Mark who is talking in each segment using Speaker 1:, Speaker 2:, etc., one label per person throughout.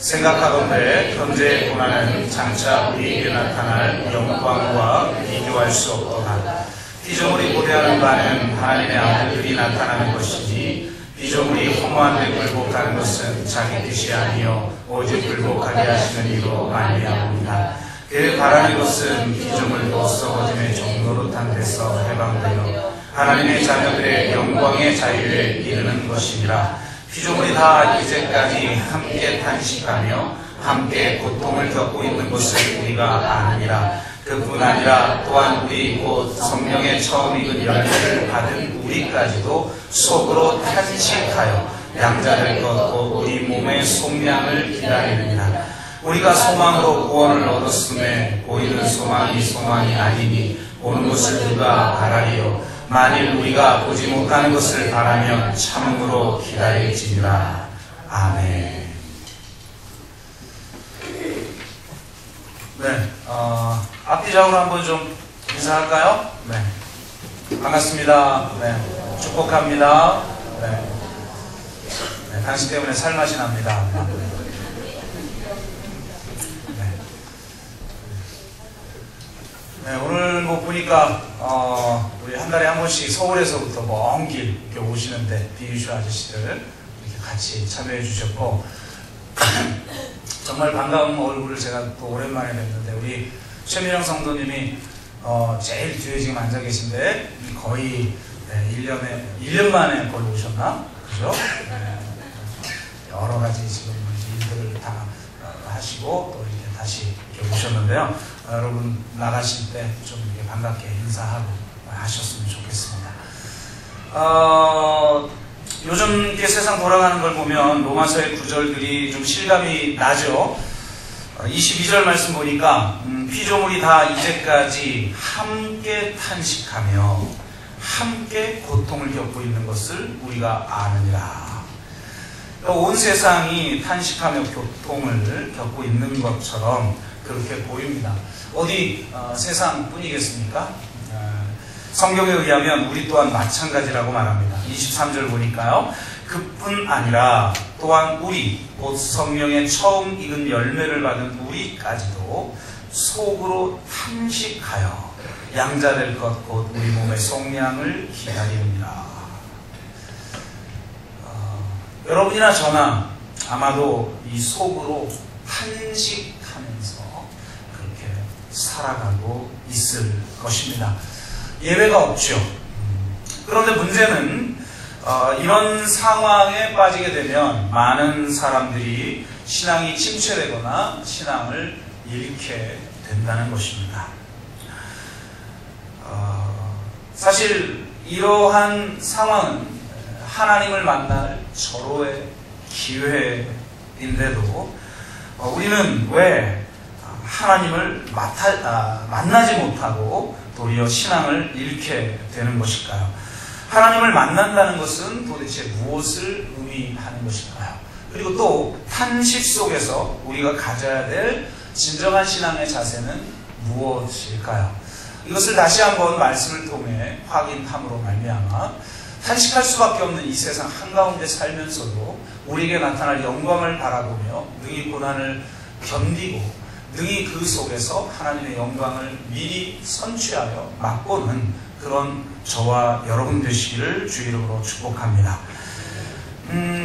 Speaker 1: 생각하건대 현재의 고난은 장차 우리에게 나타날 영광과 비교할 수 없도다. 피조물이 고대하는 바는 하나님의 아들들이 나타나는 것이지 피조물이 허무한 데 굴복하는 것은 자기 뜻이 아니요 오직 굴복하게 하시는 이로 말미암습니다. 그 바라는 것은 피조물도 썩어짐의 종노릇한 데서 해방되어 하나님의 자녀들의 영광의 자유에 이르는 것이니라. 피조물이 다 이제까지 함께 탄식하며 함께 고통을 겪고 있는 것을 우리가 아느니라. 그뿐 아니라 또한 우리 곧 성령의 처음 익은 열매를 받은 우리까지도 속으로 탄식하여 양자될 것 곧 우리 몸의 속량을 기다리느니라. 우리가 소망으로 구원을 얻었음에 보이는 소망이 소망이 아니니 보는 것을 누가 바라리요. 만일 우리가 보지 못하는 것을 바라면 참으로 기다릴지니라. 아멘. 네, 앞뒤적으로 한번 좀 인사할까요? 네, 반갑습니다. 네, 축복합니다. 네, 네, 당신 때문에 살맛이 납니다. 네, 오늘 뭐 보니까 우리 한 달에 한 번씩 서울에서부터 먼 길 이렇게 오시는데 비유쇼 아저씨들 이렇게 같이 참여해 주셨고 정말 반가운 얼굴을 제가 또 오랜만에 뵀는데 우리 최민영 성도님이 제일 뒤에 지금 앉아 계신데 거의 1년 만에 거의 오셨나? 그죠? 네, 여러 가지 지금 일들을 다 하시고 또 이렇게 다시 이렇게 오셨는데요. 여러분 나가실 때 좀 이렇게 반갑게 인사하고 하셨으면 좋겠습니다. 요즘 이렇게 세상 돌아가는 걸 보면 로마서의 구절들이 좀 실감이 나죠. 22절 말씀 보니까 피조물이 다 이제까지 함께 탄식하며 함께 고통을 겪고 있는 것을 우리가 아느니라. 온 세상이 탄식하며 고통을 겪고 있는 것처럼 그렇게 보입니다. 어디 세상뿐이겠습니까? 성경에 의하면 우리 또한 마찬가지라고 말합니다. 23절 보니까요. 그뿐 아니라 또한 우리 곧 성령의 처음 익은 열매를 받은 우리까지도 속으로 탄식하여 양자될 것 곧 우리 몸의 속량을 기다립니다. 여러분이나 저나 아마도 이 속으로 탄식하면서 그렇게 살아가고 있을 것입니다. 예외가 없죠. 그런데 문제는 이런 상황에 빠지게 되면 많은 사람들이 신앙이 침체되거나 신앙을 잃게 된다는 것입니다. 사실 이러한 상황은 하나님을 만날 절호의 기회인데도 우리는 왜 하나님을 만나지 못하고 도리어 신앙을 잃게 되는 것일까요? 하나님을 만난다는 것은 도대체 무엇을 의미하는 것일까요? 그리고 또 탄식 속에서 우리가 가져야 될 진정한 신앙의 자세는 무엇일까요? 이것을 다시 한번 말씀을 통해 확인함으로 말미암아 탄식할 수밖에 없는 이 세상 한가운데 살면서도 우리에게 나타날 영광을 바라보며 능히 고난을 견디고 능히 그 속에서 하나님의 영광을 미리 선취하여 맛보는 그런 저와 여러분 되시기를 주 이름으로 축복합니다.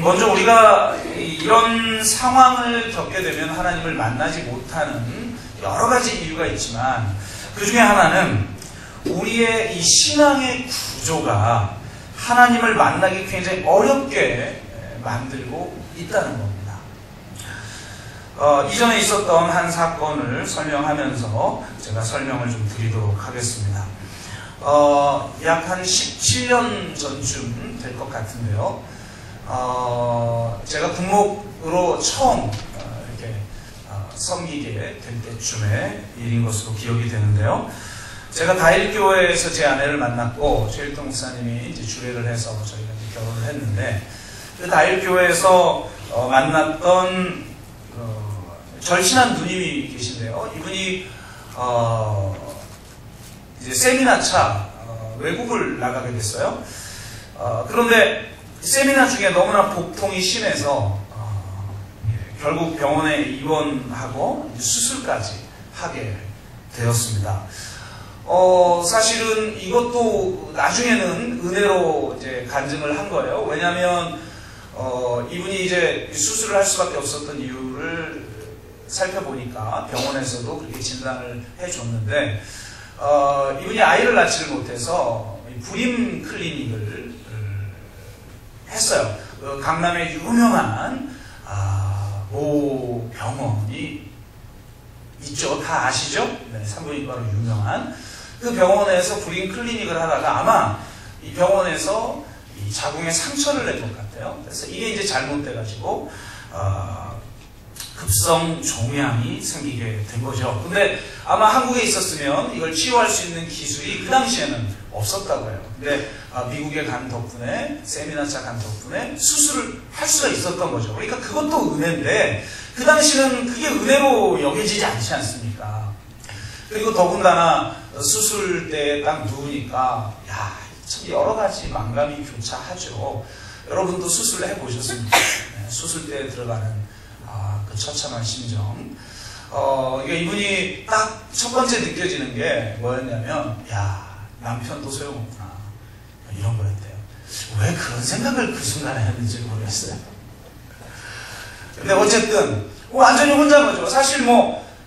Speaker 1: 먼저 우리가 이런 상황을 겪게 되면 하나님을 만나지 못하는 여러 가지 이유가 있지만 그 중에 하나는 우리의 이 신앙의 구조가 하나님을 만나기 굉장히 어렵게 만들고 있다는 겁니다. 이전에 있었던 한 사건을 설명하면서 제가 설명을 좀 드리도록 하겠습니다. 약 한 17년 전쯤 될 것 같은데요. 제가 국목으로 처음 이렇게 섬기게 될 때쯤에 일인 것으로 기억이 되는데요. 제가 다일교회에서 제 아내를 만났고 최일동 목사님이 이제 주례를 해서 저희가 이제 결혼을 했는데 그 다일교회에서 만났던 절친한 누님이 계신데요. 이분이 이제 세미나차 외국을 나가게 됐어요. 그런데 세미나 중에 너무나 복통이 심해서 결국 병원에 입원하고 수술까지 하게 되었습니다. 사실은 이것도 나중에는 은혜로 이제 간증을 한 거예요. 왜냐하면 이분이 이제 수술을 할 수밖에 없었던 이유를 살펴보니까 병원에서도 그렇게 진단을 해줬는데 이분이 아이를 낳지를 못해서 불임 클리닉을 했어요. 강남의 유명한 모 병원이 있죠. 다 아시죠? 네, 산부인과로 유명한 그 병원에서 불임 클리닉을 하다가 아마 이 병원에서 이 자궁에 상처를 낸 것 같아요. 그래서 이게 이제 잘못돼가지고 급성 종양이 생기게 된 거죠. 근데 아마 한국에 있었으면 이걸 치료할 수 있는 기술이 그 당시에는 없었다고 해요. 근데 미국에 간 덕분에, 세미나차 간 덕분에 수술을 할 수가 있었던 거죠. 그러니까 그것도 은혜인데 그 당시는 그게 은혜로 여겨지지 않지 않습니까? 그리고 더군다나 수술대에 딱 누우니까 참 여러 가지 만감이 교차하죠. 여러분도 수술을 해보셨습니까? 네, 수술대에 들어가는 그 처참한 심정. 그러니까 이분이 딱 첫 번째 느껴지는 게 뭐였냐면, 남편도 소용없구나. 이런 거였대요. 왜 그런 생각을 그 순간에 했는지 모르겠어요. 근데 어쨌든, 완전히 혼자인 거죠. 사실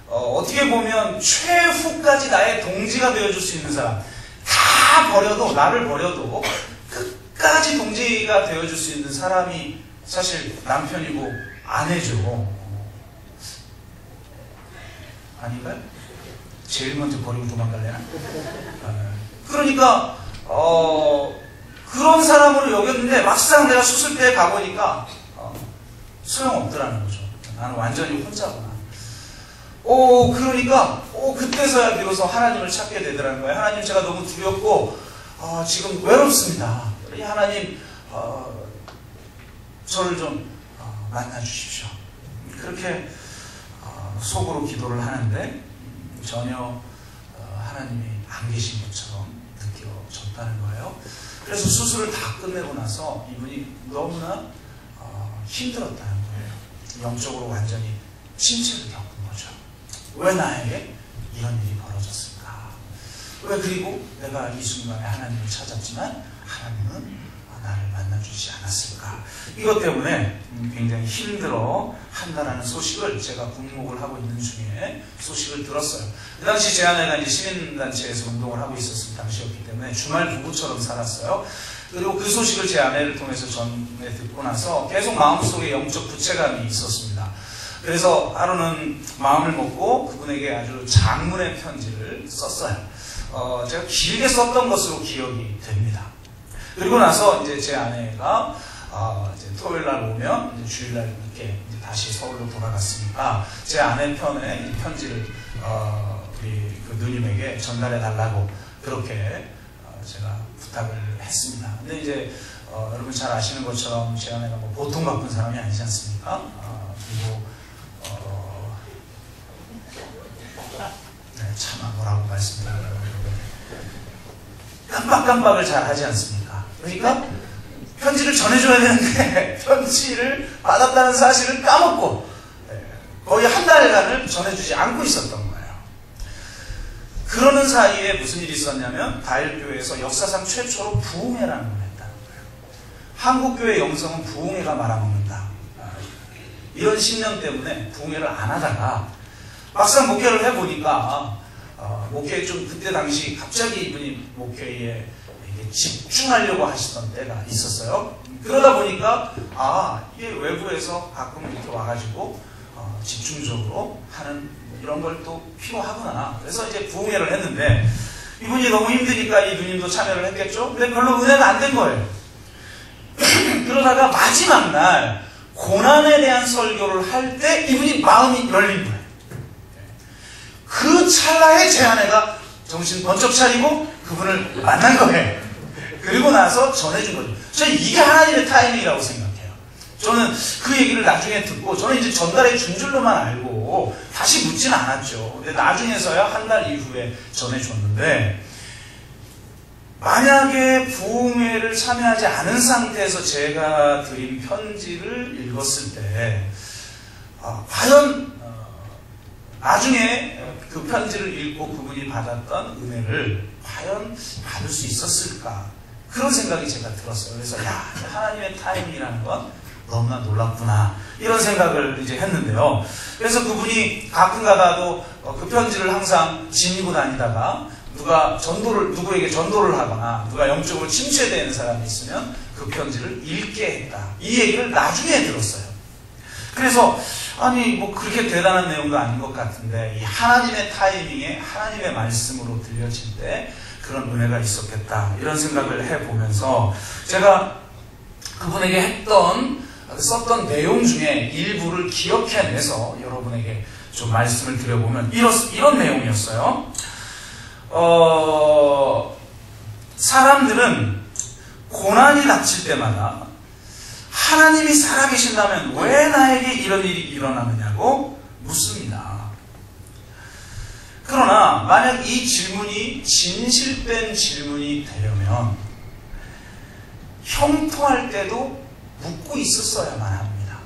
Speaker 1: 어떻게 보면 최후까지 나의 동지가 되어줄 수 있는 사람, 다 버려도, 나를 버려도 끝까지 동지가 되어줄 수 있는 사람이 사실 남편이고 아내죠. 아닌가요? 제일 먼저 버리고 도망갈래나? 그러니까 그런 사람으로 여겼는데 막상 내가 수술대에 가보니까 소용없더라는 거죠. 나는 완전히 혼자구나. 그러니까 그때서야 비로소 하나님을 찾게 되더라는 거예요. 하나님, 제가 너무 두렵고 지금 외롭습니다. 이 하나님 저를 좀 만나 주십시오. 그렇게 속으로 기도를 하는데 전혀 하나님이 안 계신 것처럼 느껴졌다는 거예요. 그래서 수술을 다 끝내고 나서 이분이 너무나 힘들었다는 거예요. 영적으로 완전히 침체를 겪은 거죠. 왜 나에게 이런 일이 벌어졌을까? 왜 그리고 내가 이 순간에 하나님을 찾았지만 하나님은 나를 만나주지 않았을까? 이것 때문에 굉장히 힘들어 한다라는 소식을 제가 군목을 하고 있는 중에 소식을 들었어요. 그 당시 제 아내가 이제 시민단체에서 운동을 하고 있었을 당시였기 때문에 주말 부부처럼 살았어요. 그리고 그 소식을 제 아내를 통해서 전에 듣고 나서 계속 마음속에 영적 부채감이 있었습니다. 그래서 하루는 마음을 먹고 그분에게 아주 장문의 편지를 썼어요. 제가 길게 썼던 것으로 기억이 됩니다. 그리고 나서 이제 제 아내가 이제 토요일 날 오면 이제 주일 날 이렇게 이제 다시 서울로 돌아갔으니까 제 아내 편에 이 편지를 우리 그 누님에게 전달해 달라고 그렇게 제가 부탁을 했습니다. 근데 이제 여러분 잘 아시는 것처럼 제 아내가 뭐 보통 바쁜 사람이 아니지 않습니까? 그리고 차마 뭐라고 말씀드리려고 깜빡깜빡을 잘 하지 않습니까? 그러니까 편지를 전해줘야 되는데 편지를 받았다는 사실을 까먹고 거의 한 달간을 전해주지 않고 있었던 거예요. 그러는 사이에 무슨 일이 있었냐면 다일교회에서 역사상 최초로 부흥회라는 걸 했다는 거예요. 한국교회 영성은 부흥회가 말아먹는다. 이런 신념 때문에 부흥회를 안 하다가 막상 목회를 해보니까 목회에 좀 그때 당시 갑자기 이분이 목회에 집중하려고 하시던 때가 있었어요. 그러다 보니까 이게 외부에서 가끔 이렇게 와가지고 집중적으로 하는 이런 걸 또 필요하구나. 그래서 이제 부흥회를 했는데 이분이 너무 힘드니까 이 누님도 참여를 했겠죠. 근데 별로 은혜가 안 된 거예요. 그러다가 마지막 날 고난에 대한 설교를 할 때 이분이 마음이 열린 거예요. 그 찰나에 제 아내가 정신 번쩍 차리고 그분을 만난 거예요. 그리고 나서 전해준 거죠. 저는 이게 하나님의 타이밍이라고 생각해요. 저는 그 얘기를 나중에 듣고 저는 이제 전달해 준 줄로만 알고 다시 묻지는 않았죠. 근데 나중에서야 한 달 이후에 전해줬는데 만약에 부흥회를 참여하지 않은 상태에서 제가 드린 편지를 읽었을 때 과연 나중에 그 편지를 읽고 그분이 받았던 은혜를 과연 받을 수 있었을까? 그런 생각이 제가 들었어요. 그래서 하나님의 타이밍이라는 건 너무나 놀랍구나, 이런 생각을 이제 했는데요. 그래서 그분이 가끔 가다도 그 편지를 항상 지니고 다니다가 누구에게 전도를 하거나 누가 영적으로 침체되는 사람이 있으면 그 편지를 읽게 했다, 이 얘기를 나중에 들었어요. 그래서 뭐 그렇게 대단한 내용도 아닌 것 같은데, 이 하나님의 타이밍에 하나님의 말씀으로 들려질 때 그런 은혜가 있었겠다, 이런 생각을 해보면서 제가 그분에게 썼던 내용 중에 일부를 기억해내서 여러분에게 좀 말씀을 드려보면 이런 내용이었어요. 사람들은 고난이 닥칠 때마다 하나님이 살아계신다면 왜 나에게 이런 일이 일어나느냐고 묻습니다. 그러나 만약 이 질문이 진실된 질문이 되려면 형통할 때도 묻고 있었어야만 합니다.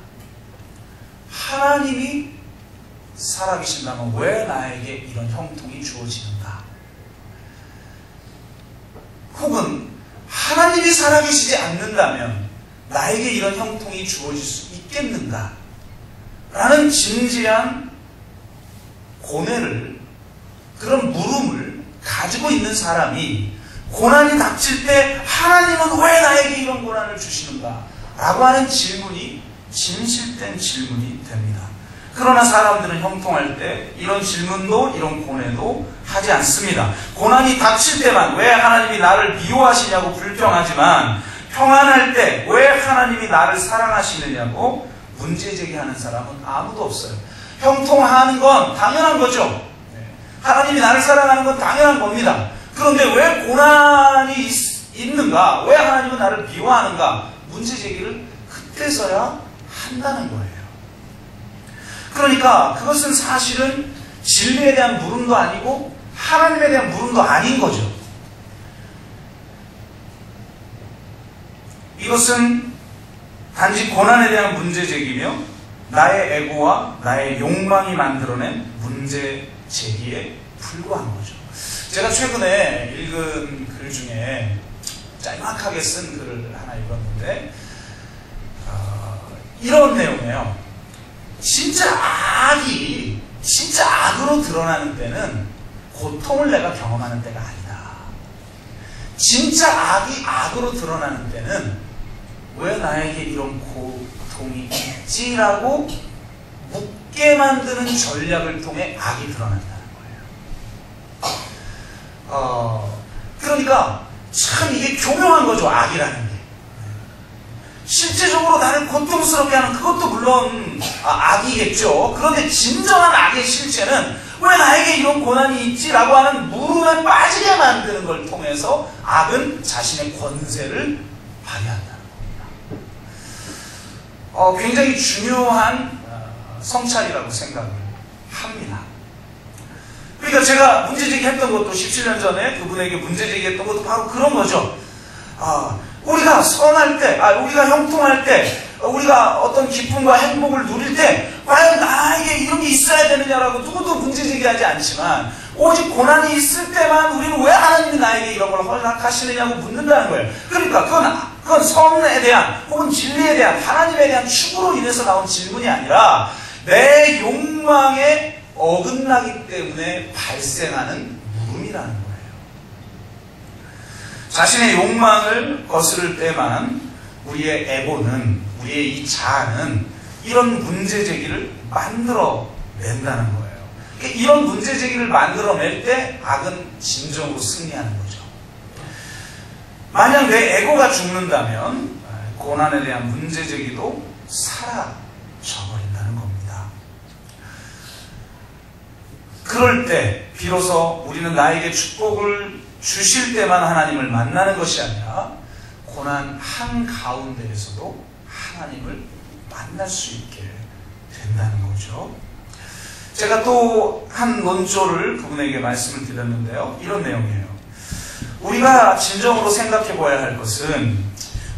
Speaker 1: 하나님이 살아계신다면 왜 나에게 이런 형통이 주어지는가? 혹은 하나님이 살아계시지 않는다면 나에게 이런 형통이 주어질 수 있겠는가? 라는 진지한 고뇌를, 그런 물음을 가지고 있는 사람이 고난이 닥칠 때 하나님은 왜 나에게 이런 고난을 주시는가? 라고 하는 질문이 진실된 질문이 됩니다. 그러나 사람들은 형통할 때 이런 질문도 이런 고뇌도 하지 않습니다. 고난이 닥칠 때만 왜 하나님이 나를 미워하시냐고 불평하지만, 평안할 때 왜 하나님이 나를 사랑하시느냐고 문제제기하는 사람은 아무도 없어요. 형통하는 건 당연한 거죠. 하나님이 나를 사랑하는 건 당연한 겁니다. 그런데 왜 고난이 있는가? 왜 하나님은 나를 미워하는가? 문제제기를 그때서야 한다는 거예요. 그러니까 그것은 사실은 진리에 대한 물음도 아니고 하나님에 대한 물음도 아닌 거죠. 이것은 단지 고난에 대한 문제제기며 나의 에고와 나의 욕망이 만들어낸 문제제기에 불과한 거죠. 제가 최근에 읽은 글 중에 짤막하게 쓴 글을 하나 읽었는데 이런 내용이에요. 진짜 악으로 드러나는 때는 고통을 내가 경험하는 때가 아니다. 진짜 악이 악으로 드러나는 때는 왜 나에게 이런 고통이 있지라고 묻게 만드는 전략을 통해 악이 드러난다는 거예요. 그러니까 참 이게 교묘한 거죠, 악이라는 게. 실제적으로 나를 고통스럽게 하는 그것도 물론 악이겠죠. 그런데 진정한 악의 실체는 왜 나에게 이런 고난이 있지라고 하는 물음에 빠지게 만드는 걸 통해서 악은 자신의 권세를 발휘한다는 겁니다. 굉장히 중요한 성찰이라고 생각을 합니다. 그러니까 제가 문제제기했던 것도 17년 전에 그분에게 문제제기했던 것도 바로 그런 거죠. 우리가 선할 때, 우리가 형통할 때, 우리가 어떤 기쁨과 행복을 누릴 때 과연 나에게 이런 게 있어야 되느냐라고 누구도 문제제기하지 않지만, 오직 고난이 있을 때만 우리는 왜 하나님이 나에게 이런 걸 허락하시느냐고 묻는다는 거예요. 그러니까 그건 선에 대한 혹은 진리에 대한 하나님에 대한 추구로 인해서 나온 질문이 아니라 내 욕망에 어긋나기 때문에 발생하는 물음이라는 거예요. 자신의 욕망을 거스를 때만 우리의 에고는, 우리의 이 자아는 이런 문제제기를 만들어낸다는 거예요. 그러니까 이런 문제제기를 만들어낼 때 악은 진정으로 승리하는 거죠. 만약 내 에고가 죽는다면 고난에 대한 문제제기도 사라져버린다는 겁니다. 그럴 때 비로소 우리는 나에게 축복을 주실 때만 하나님을 만나는 것이 아니라 고난 한가운데에서도 하나님을 만날 수 있게 된다는 거죠. 제가 또 한 논조를 그분에게 말씀을 드렸는데요. 이런 내용이에요. 우리가 진정으로 생각해 보아야 할 것은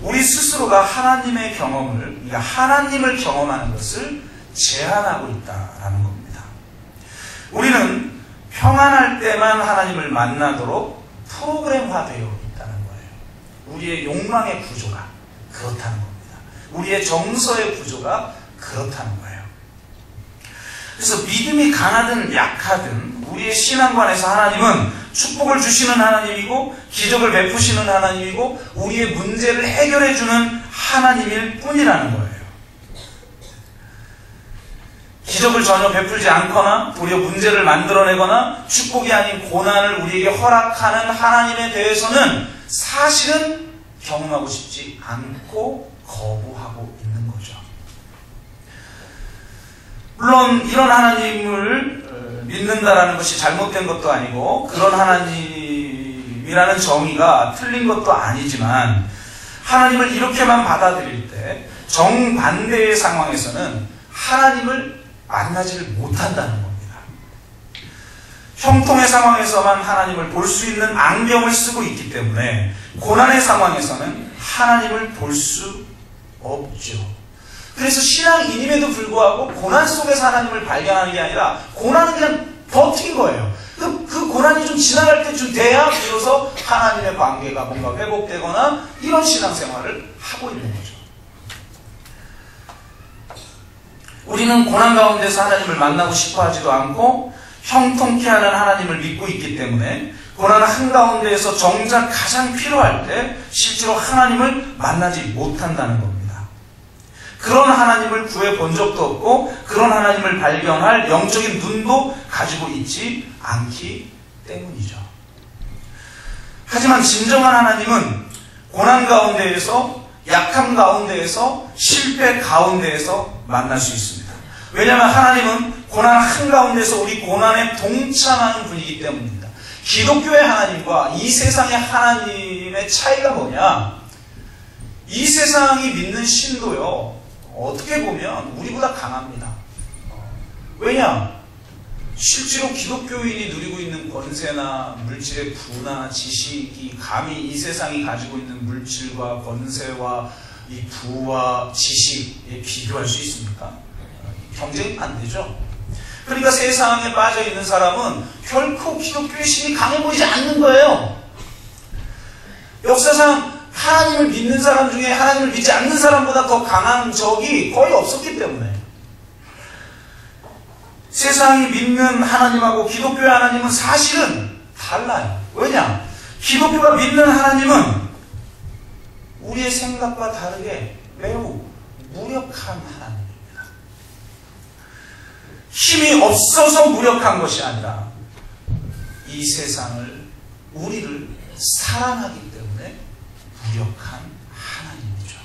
Speaker 1: 우리 스스로가 하나님의 경험을, 그러니까 하나님을 경험하는 것을 제한하고 있다라는 겁니다. 우리는 평안할 때만 하나님을 만나도록 프로그램화되어 있다는 거예요. 우리의 욕망의 구조가 그렇다는 겁니다. 우리의 정서의 구조가 그렇다는 거예요. 그래서 믿음이 강하든 약하든 우리의 신앙관에서 하나님은 축복을 주시는 하나님이고 기적을 베푸시는 하나님이고 우리의 문제를 해결해 주는 하나님일 뿐이라는 거예요. 기적을 전혀 베풀지 않거나 도리어 문제를 만들어내거나 축복이 아닌 고난을 우리에게 허락하는 하나님에 대해서는 사실은 경험하고 싶지 않고 거부하고 있는 거죠. 물론 이런 하나님을 믿는다라는 것이 잘못된 것도 아니고 그런 하나님이라는 정의가 틀린 것도 아니지만 하나님을 이렇게만 받아들일 때 정반대의 상황에서는 하나님을 만나지를 못한다는 겁니다. 형통의 상황에서만 하나님을 볼 수 있는 안경을 쓰고 있기 때문에 고난의 상황에서는 하나님을 볼 수 없죠. 그래서 신앙인임에도 불구하고 고난 속에서 하나님을 발견하는 게 아니라 고난은 그냥 버틴 거예요. 그 고난이 좀 지나갈 때쯤 돼야 비로소 하나님의 관계가 뭔가 회복되거나 이런 신앙생활을 하고 있는 거죠. 우리는 고난 가운데서 하나님을 만나고 싶어 하지도 않고 형통케 하는 하나님을 믿고 있기 때문에 고난 한가운데에서 정작 가장 필요할 때 실제로 하나님을 만나지 못한다는 겁니다. 그런 하나님을 구해본 적도 없고 그런 하나님을 발견할 영적인 눈도 가지고 있지 않기 때문이죠. 하지만 진정한 하나님은 고난 가운데에서 약함 가운데에서 실패 가운데에서 만날 수 있습니다. 왜냐하면 하나님은 고난 한가운데서 우리 고난에 동참하는 분이기 때문입니다. 기독교의 하나님과 이 세상의 하나님의 차이가 뭐냐? 이 세상이 믿는 신도요, 어떻게 보면 우리보다 강합니다. 왜냐? 실제로 기독교인이 누리고 있는 권세나 물질의 부나 지식이 감히 이 세상이 가지고 있는 물질과 권세와 이 부와 지식에 비교할 수 있습니까? 경쟁이 안 되죠. 그러니까 세상에 빠져 있는 사람은 결코 기독교의 신이 강해 보이지 않는 거예요. 역사상 하나님을 믿는 사람 중에 하나님을 믿지 않는 사람보다 더 강한 적이 거의 없었기 때문에 세상이 믿는 하나님하고 기독교의 하나님은 사실은 달라요. 왜냐? 기독교가 믿는 하나님은 우리의 생각과 다르게 매우 무력한 하나님입니다. 힘이 없어서 무력한 것이 아니라 이 세상을, 우리를 사랑하기 때문에 무력한 하나님이죠.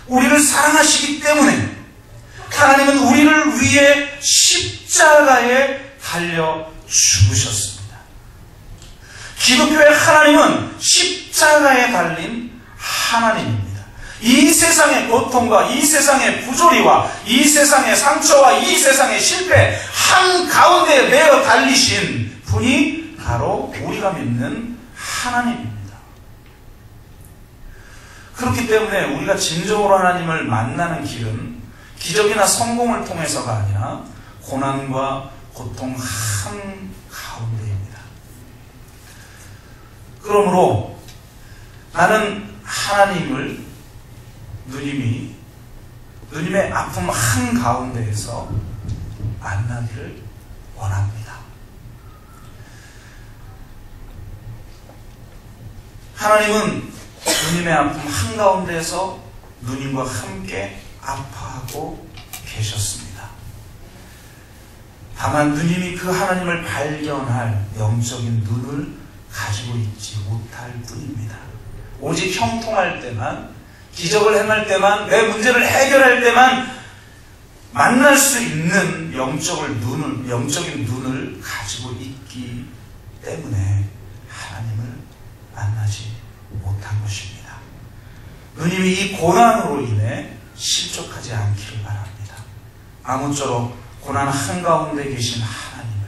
Speaker 1: 우리를 사랑하시기 때문에 하나님은 우리를 위해 십자가에 달려 죽으셨습니다. 기독교의 하나님은 십자가에 달린 하나님입니다. 이 세상의 고통과 이 세상의 부조리와 이 세상의 상처와 이 세상의 실패 한가운데에 매어 달리신 분이 바로 우리가 믿는 하나님입니다. 그렇기 때문에 우리가 진정으로 하나님을 만나는 길은 기적이나 성공을 통해서가 아니라 고난과 고통 한가운데입니다. 그러므로 나는 하나님을 누님의 아픔 한가운데에서 만나기를 원합니다. 하나님은 누님의 아픔 한가운데에서 누님과 함께 아파하고 계셨습니다. 다만 누님이 그 하나님을 발견할 영적인 눈을 가지고 있지 못할 뿐입니다. 오직 형통할 때만, 기적을 행할 때만, 내 문제를 해결할 때만 만날 수 있는 영적인 눈을 가지고 있기 때문에 하나님을 만나지 못한 것입니다. 누님이 이 고난으로 인해 실족하지 않기를 바랍니다. 아무쪼록 고난 한가운데 계신 하나님을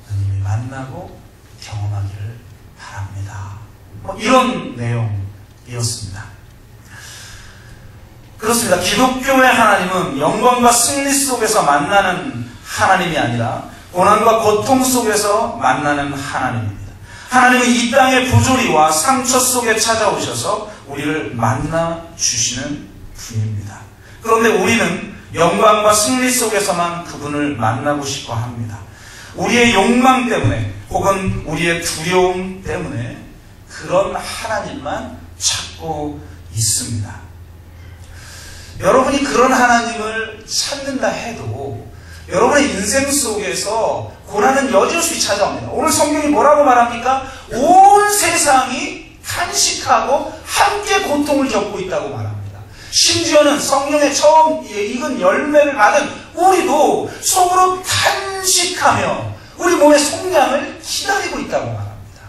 Speaker 1: 누님이 만나고 경험하기를 바랍니다. 이런 내용이었습니다. 그렇습니다. 기독교의 하나님은 영광과 승리 속에서 만나는 하나님이 아니라 고난과 고통 속에서 만나는 하나님입니다. 하나님은 이 땅의 부조리와 상처 속에 찾아오셔서 우리를 만나 주시는 분입니다. 그런데 우리는 영광과 승리 속에서만 그분을 만나고 싶어 합니다. 우리의 욕망 때문에 혹은 우리의 두려움 때문에 그런 하나님만 찾고 있습니다. 여러분이 그런 하나님을 찾는다 해도 여러분의 인생 속에서 고난은 여지없이 찾아옵니다. 오늘 성경이 뭐라고 말합니까? 온 세상이 탄식하고 함께 고통을 겪고 있다고 말합니다. 심지어는 성령의 처음 익은 열매를 받은 우리도 속으로 탄식하며 우리 몸의 속량을 기다리고 있다고 말합니다.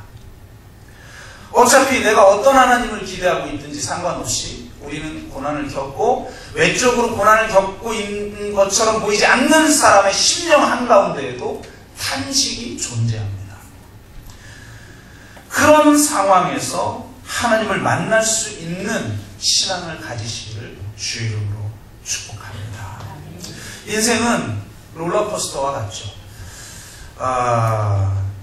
Speaker 1: 어차피 내가 어떤 하나님을 기대하고 있든지 상관없이 우리는 고난을 겪고 외적으로 고난을 겪고 있는 것처럼 보이지 않는 사람의 심령 한가운데에도 탄식이 존재합니다. 그런 상황에서 하나님을 만날 수 있는 신앙을 가지시기를 주의 이름으로 축복합니다. 인생은 롤러코스터와 같죠.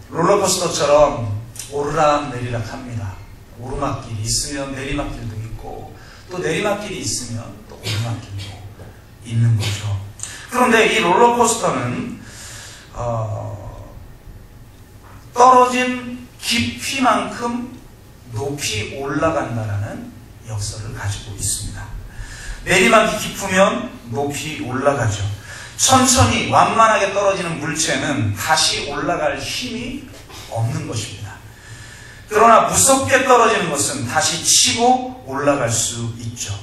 Speaker 1: 롤러코스터처럼 오르락 내리락 합니다. 오르막길이 있으면 내리막길도 있고 또 내리막길이 있으면 또 오르막길도 있는 거죠. 그런데 이 롤러코스터는 떨어진 깊이만큼 높이 올라간다는 역사를 가지고 있습니다. 내리막이 깊으면 높이 올라가죠. 천천히 완만하게 떨어지는 물체는 다시 올라갈 힘이 없는 것입니다. 그러나 무섭게 떨어지는 것은 다시 치고 올라갈 수 있죠.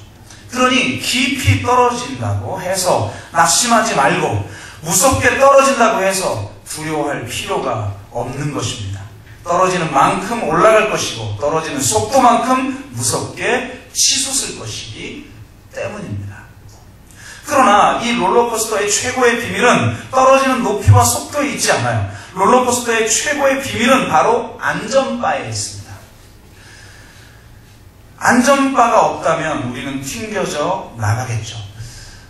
Speaker 1: 그러니 깊이 떨어진다고 해서 낙심하지 말고 무섭게 떨어진다고 해서 두려워할 필요가 없는 것입니다. 떨어지는 만큼 올라갈 것이고 떨어지는 속도만큼 무섭게 치솟을 것이기 때문입니다. 그러나 이 롤러코스터의 최고의 비밀은 떨어지는 높이와 속도에 있지 않아요. 롤러코스터의 최고의 비밀은 바로 안전바에 있습니다. 안전바가 없다면 우리는 튕겨져 나가겠죠.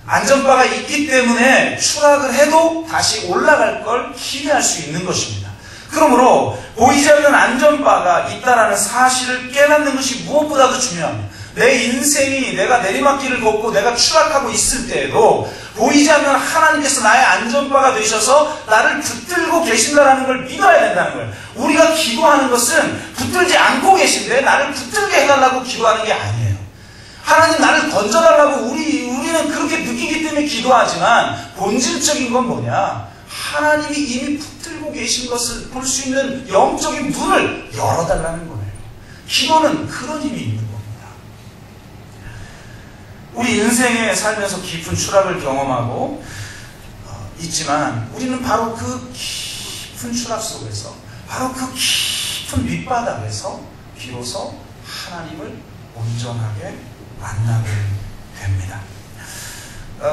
Speaker 1: 안전바가 있기 때문에 추락을 해도 다시 올라갈 걸 기대할 수 있는 것입니다. 그러므로 보이지 않는 안전바가 있다는 사실을 깨닫는 것이 무엇보다도 중요합니다. 내 인생이 내가 내리막길을 걷고 내가 추락하고 있을 때에도 보이지 않는 하나님께서 나의 안전바가 되셔서 나를 붙들고 계신다는 걸 믿어야 된다는 거예요. 우리가 기도하는 것은 붙들지 않고 계신데 나를 붙들게 해달라고 기도하는 게 아니에요. 하나님 나를 건져달라고 우리는 그렇게 느끼기 때문에 기도하지만 본질적인 건 뭐냐? 하나님이 이미 붙들고 계신 것을 볼 수 있는 영적인 눈을 열어달라는 거예요. 기도는 그런 힘이 있는 겁니다. 우리 인생에 살면서 깊은 추락을 경험하고 있지만 우리는 바로 그 깊은 추락 속에서 바로 그 깊은 밑바닥에서 비로소 하나님을 온전하게 만나게 됩니다.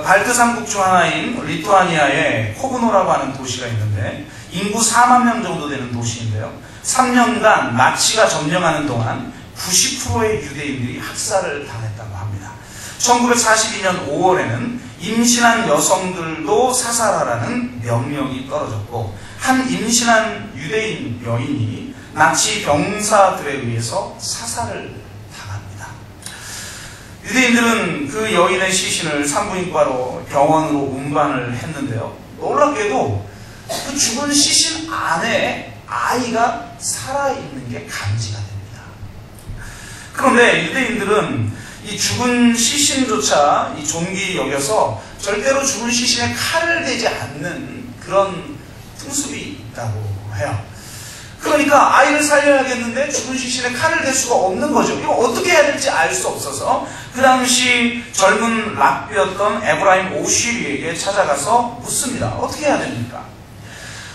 Speaker 1: 발트 삼국 중 하나인 리투아니아의 코브노라고 하는 도시가 있는데 인구 4만 명 정도 되는 도시인데요. 3년간 나치가 점령하는 동안 90%의 유대인들이 학살을 당했다고 합니다. 1942년 5월에는 임신한 여성들도 사살하라는 명령이 떨어졌고 한 임신한 유대인 여인이 나치 병사들에 의해서 사살을 당합니다. 유대인들은 그 여인의 시신을 산부인과로 병원으로 운반을 했는데요. 놀랍게도 그 죽은 시신 안에 아이가 살아있는 게 감지가 됩니다. 그런데 유대인들은 이 죽은 시신조차 이 존귀 여겨서 절대로 죽은 시신에 칼을 대지 않는 그런 풍습이 있다고 해요. 그러니까 아이를 살려야겠는데 죽은 시신에 칼을 댈 수가 없는 거죠. 이거 어떻게 해야 될지 알 수 없어서 그 당시 젊은 랍비였던 에브라임 오쉬리에게 찾아가서 묻습니다. 어떻게 해야 됩니까?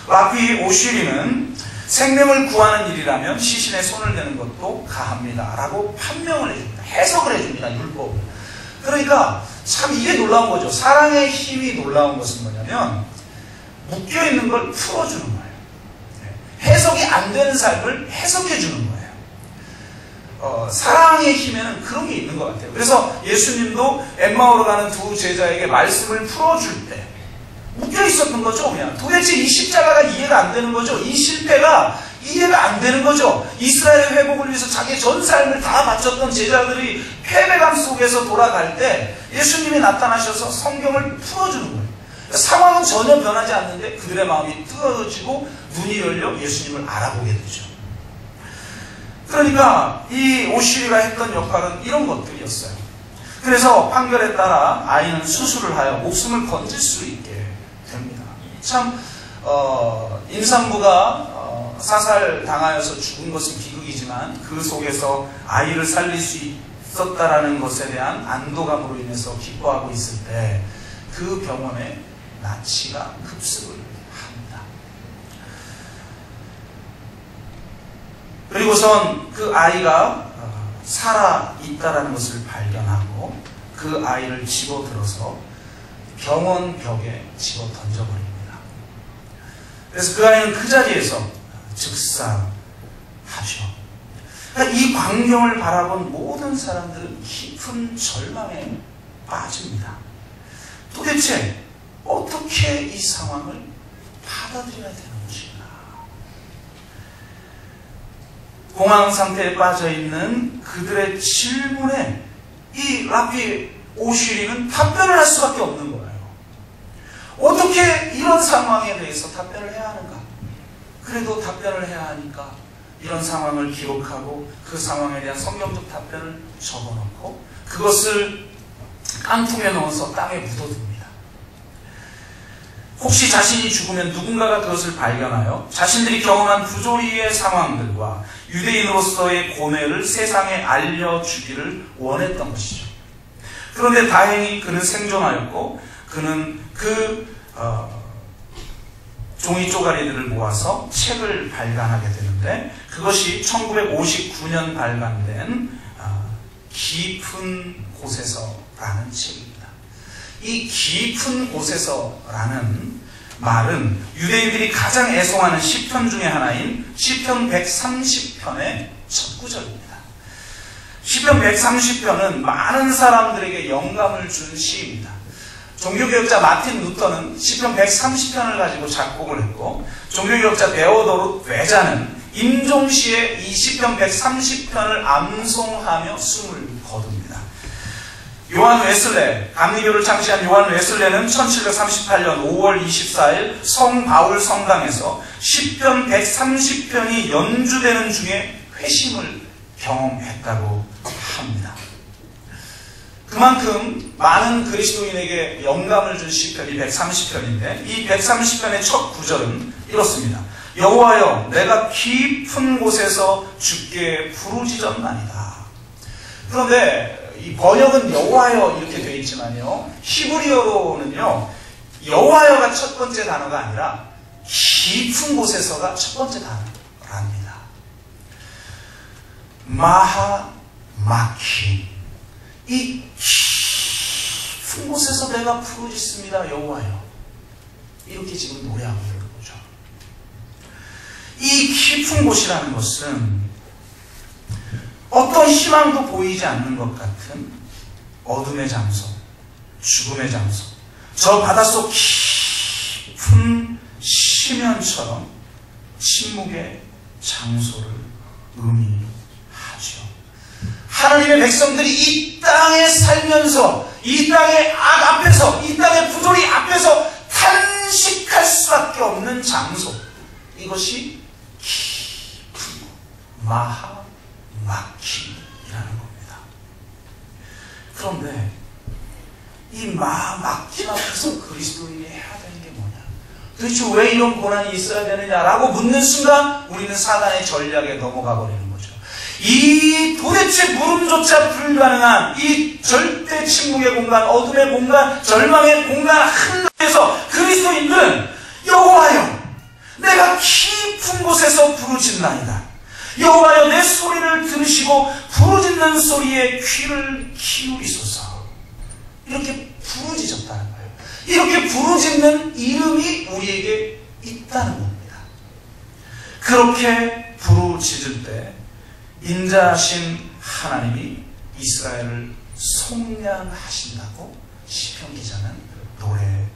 Speaker 1: 랍비 오쉬리는 생명을 구하는 일이라면 시신에 손을 대는 것도 가합니다. 라고 판명을 해줍니다. 해석을 해줍니다. 율법을. 그러니까 참 이게 놀라운 거죠. 사랑의 힘이 놀라운 것은 뭐냐면 묶여있는 걸 풀어주는 거예요. 해석이 안 되는 삶을 해석해 주는 거예요. 사랑의 힘에는 그런 게 있는 것 같아요. 그래서 예수님도 엠마오로 가는 두 제자에게 말씀을 풀어줄 때 묶여 있었던 거죠. 그냥 도대체 이 십자가가 이해가 안 되는 거죠. 이 실패가 이해가 안 되는 거죠. 이스라엘의 회복을 위해서 자기의 전 삶을 다 바쳤던 제자들이 패배감 속에서 돌아갈 때 예수님이 나타나셔서 성경을 풀어주는 거예요. 그러니까 상황은 전혀 변하지 않는데 그들의 마음이 뜨거워지고 눈이 열려 예수님을 알아보게 되죠. 그러니까 이 오시리가 했던 역할은 이런 것들이었어요. 그래서 판결에 따라 아이는 수술을 하여 목숨을 건질 수 있게 됩니다. 참 임산부가 사살당하여서 죽은 것은 비극이지만 그 속에서 아이를 살릴 수 있었다라는 것에 대한 안도감으로 인해서 기뻐하고 있을 때 그 병원에 나치가 급습을 합니다. 그리고선 그 아이가 살아있다라는 것을 발견하고 그 아이를 집어들어서 병원 벽에 집어 던져버립니다. 그래서 그 아이는 그 자리에서 즉사하죠. 그러니까 이 광경을 바라본 모든 사람들은 깊은 절망에 빠집니다. 도대체 어떻게 이 상황을 받아들여야 되는 것인가? 공황 상태에 빠져있는 그들의 질문에 이 라피 오슈리는 답변을 할 수밖에 없는 거예요. 어떻게 이런 상황에 대해서 답변을 해야 하는가? 그래도 답변을 해야 하니까 이런 상황을 기록하고 그 상황에 대한 성경적 답변을 적어놓고 그것을 깡통에 넣어서 땅에 묻어둡니다. 혹시 자신이 죽으면 누군가가 그것을 발견하여 자신들이 경험한 부조리의 상황들과 유대인으로서의 고뇌를 세상에 알려주기를 원했던 것이죠. 그런데 다행히 그는 생존하였고 그는 그 종이 쪼가리들을 모아서 책을 발간하게 되는데 그것이 1959년 발간된 깊은 곳에서라는 책입니다. 이 깊은 곳에서라는 말은 유대인들이 가장 애송하는 시편 중에 하나인 시편 130편의 첫 구절입니다. 시편 130편은 많은 사람들에게 영감을 준 시입니다. 종교개혁자 마틴 루터는 시편 130편을 가지고 작곡을 했고 종교개혁자 데오도르 외자는 임종시에 이 시편 130편을 암송하며 숨을 거둡니다. 요한 웨슬레, 감리교를 창시한 요한 웨슬레는 1738년 5월 24일 성바울 성당에서 시편 130편이 연주되는 중에 회심을 경험했다고 합니다. 그만큼 많은 그리스도인에게 영감을 준 시편이 130편인데 이 130편의 첫 구절은 이렇습니다. 여호와여 내가 깊은 곳에서 주께 부르짖었나이다. 그런데 이 번역은 여호와여 이렇게 되어 있지만요. 히브리어로는요. 여호와여가 첫 번째 단어가 아니라 깊은 곳에서가 첫 번째 단어랍니다. 마하마키 이 깊은 곳에서 내가 부르짖습니다. 여호와여 이렇게 지금 노래하고 있는 거죠. 이 깊은 곳이라는 것은 어떤 희망도 보이지 않는 것 같은 어둠의 장소, 죽음의 장소, 저 바닷속 깊은 심연처럼 침묵의 장소를 의미하죠. 하나님의 백성들이 이 땅에 살면서 이 땅의 악 앞에서 이 땅의 부조리 앞에서 탄식할 수밖에 없는 장소, 이것이 깊은 마하마키라는 겁니다. 그런데 이 마하마키 앞에서 그리스도인이 해야 되는 게 뭐냐? 도대체 왜 이런 고난이 있어야 되느냐라고 묻는 순간 우리는 사단의 전략에 넘어가 버리는 거죠. 이 도대체 물음조차 불가능한 이 절대 침묵의 공간, 어둠의 공간, 절망의 공간 한가운데서 그리스도인들은 여호와여 내가 깊은 곳에서 부르짖나이다. 여호와여 내 소리를 들으시고 부르짖는 소리에 귀를 기울이소서. 이렇게 부르짖었다는 거예요. 이렇게 부르짖는 이름이 우리에게 있다는 겁니다. 그렇게 부르짖을 때 인자하신 하나님이 이스라엘을 속량하신다고 시편 기자는 노래합니다.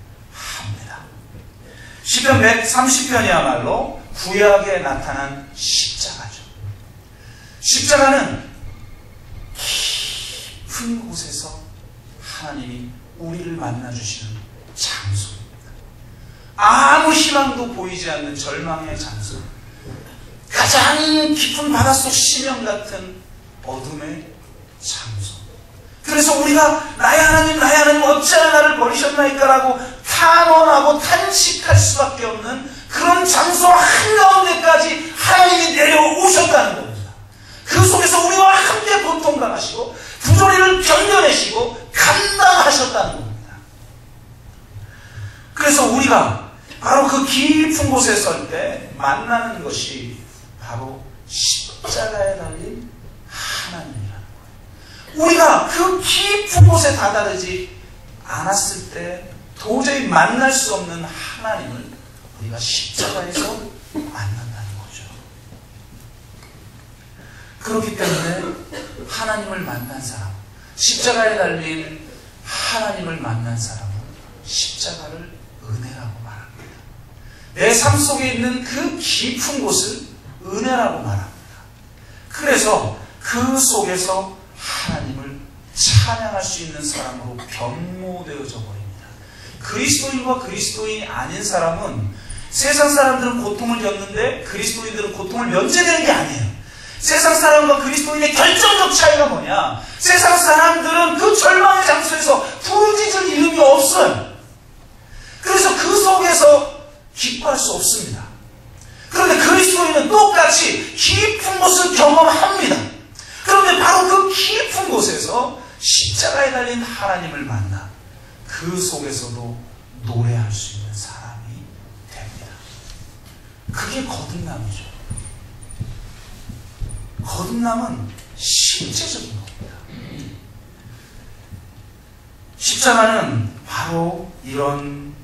Speaker 1: 시편 130편이야말로 구약에 나타난 십자가죠. 십자가는 깊은 곳에서 하나님이 우리를 만나주시는 장소입니다. 아무 희망도 보이지 않는 절망의 장소, 가장 깊은 바닷속 심연 같은 어둠의 장소. 그래서 우리가 나의 하나님 어찌하여 나를 버리셨나이까 라고 탄원하고 탄식할 수밖에 없는 그런 장소 한가운데까지 하나님이 내려오셨다는 겁니다. 그 속에서 우리와 함께 고통당하시고 부조리를 견뎌내시고 감당하셨다는 겁니다. 그래서 우리가 바로 그 깊은 곳에 설 때 만나는 것이 바로 십자가에 달린 하나님이라는 거예요. 우리가 그 깊은 곳에 다다르지 않았을 때 도저히 만날 수 없는 하나님을 우리가 십자가에서 만난다는 거죠. 그렇기 때문에 하나님을 만난 사람, 십자가에 달린 하나님을 만난 사람은 십자가를 은혜라고 말합니다. 내 삶 속에 있는 그 깊은 곳을 은혜라고 말합니다. 그래서 그 속에서 하나님을 찬양할 수 있는 사람으로 변모되어져 버립니다. 그리스도인과 그리스도인이 아닌 사람은, 세상 사람들은 고통을 겪는데 그리스도인들은 고통을 면제되는 게 아니에요. 세상 사람과 그리스도인의 결정적 차이가 뭐냐? 세상 사람들은 그 절망의 장소에서 부르짖을 이름이 없어요. 그래서 그 속에서 기뻐할 수 없습니다. 그런데 그리스도인은 똑같이 깊은 곳을 경험합니다. 그런데 바로 그 깊은 곳에서 십자가에 달린 하나님을 만나 그 속에서도 노래할 수 있는 사람이 됩니다. 그게 거듭남이죠. 거듭남은 실제적인 겁니다. 십자가는 바로 이런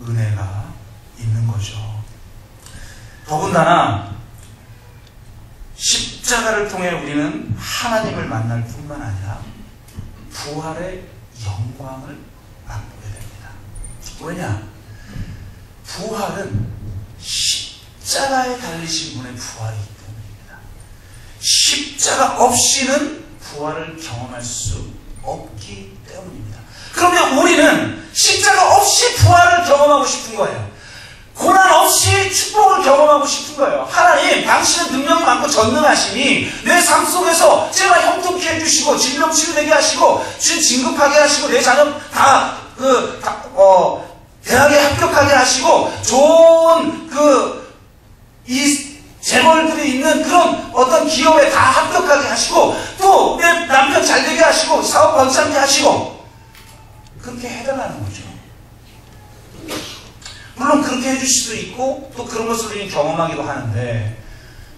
Speaker 1: 은혜가 있는 거죠. 더군다나 십자가를 통해 우리는 하나님을 만날 뿐만 아니라 부활의 영광을 맛보게 됩니다. 왜냐? 부활은 십자가에 달리신 분의 부활이기 때문입니다. 십자가 없이는 부활을 경험할 수 없기 때문입니다. 그러면 우리는 십자가 없이 부활을 경험하고 싶은 거예요. 고난 없이 축복을 경험하고 싶은 거예요. 하나님, 당신은 능력이 많고 전능하시니 내 삶 속에서 제발 형통케 해주시고 질병 치유되게 하시고 진급하게 하시고 내 자녀 대학에 합격하게 하시고 좋은 이 재벌들이 있는 그런 어떤 기업에 다 합격하게 하시고 또 내 남편 잘 되게 하시고 사업 번창케 하시고 그렇게 해달라는 거죠. 물론 그렇게 해줄 수도 있고 또 그런 것을 우리는 경험하기도 하는데,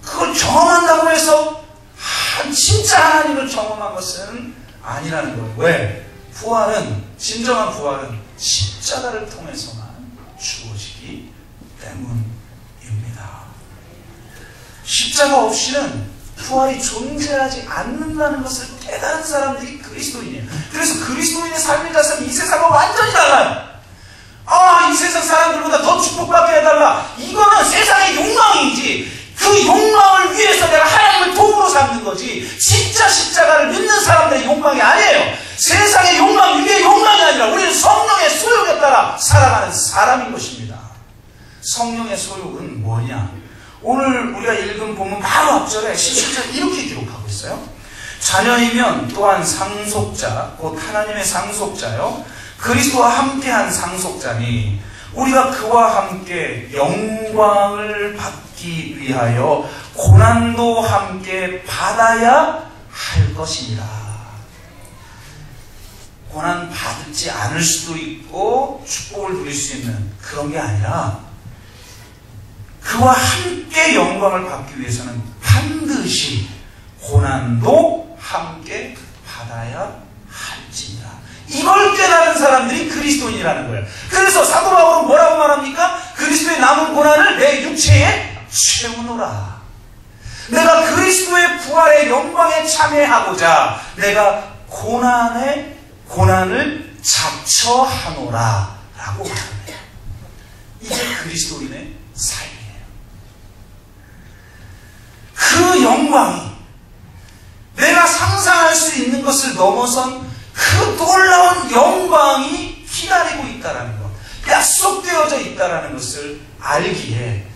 Speaker 1: 그걸 경험한다고 해서 진짜 하나님을 경험한 것은 아니라는 거예요. 왜? 부활은, 진정한 부활은 십자가를 통해서만 주어지기 때문입니다. 십자가 없이는 부활이 존재하지 않는다는 것을 깨달은 사람들이 그리스도인이에요. 그래서 그리스도인의 삶의 자세는 이 세상과 완전히 달라요. 이 세상 사람들보다 더 축복받게 해달라. 이거는 세상의 욕망이지. 그 욕망을 위해서 내가 하나님을 도구로 삼는 거지. 진짜 십자가를 믿는 사람들의 욕망이 아니에요. 세상의 욕망, 위의 욕망이 아니라 우리는 성령의 소욕에 따라 살아가는 사람인 것입니다. 성령의 소욕은 뭐냐? 오늘 우리가 읽은 본문 바로 앞절에 17절 이렇게 기록하고 있어요. 자녀이면 또한 상속자, 곧 하나님의 상속자요, 그리스도와 함께한 상속자니 우리가 그와 함께 영광을 받기 위하여 고난도 함께 받아야 할 것이니라. 고난 받지 않을 수도 있고 축복을 누릴 수 있는 그런 게 아니라, 그와 함께 영광을 받기 위해서는 반드시 고난도 함께 받아야 할지니라. 이걸 깨달은 사람들이 그리스도인이라는 거예요. 그래서 사도 바울은 뭐라고 말합니까? 그리스도의 남은 고난을 내 육체에 채우노라. 내가 그리스도의 부활의 영광에 참여하고자 내가 고난을 자처하노라 라고 말합니다. 이게 그리스도인의 삶이에요. 그 영광이 내가 상상할 수 있는 것을 넘어선 그 놀라운 영광이 기다리고 있다는 것, 약속되어져 있다는 것을 알기에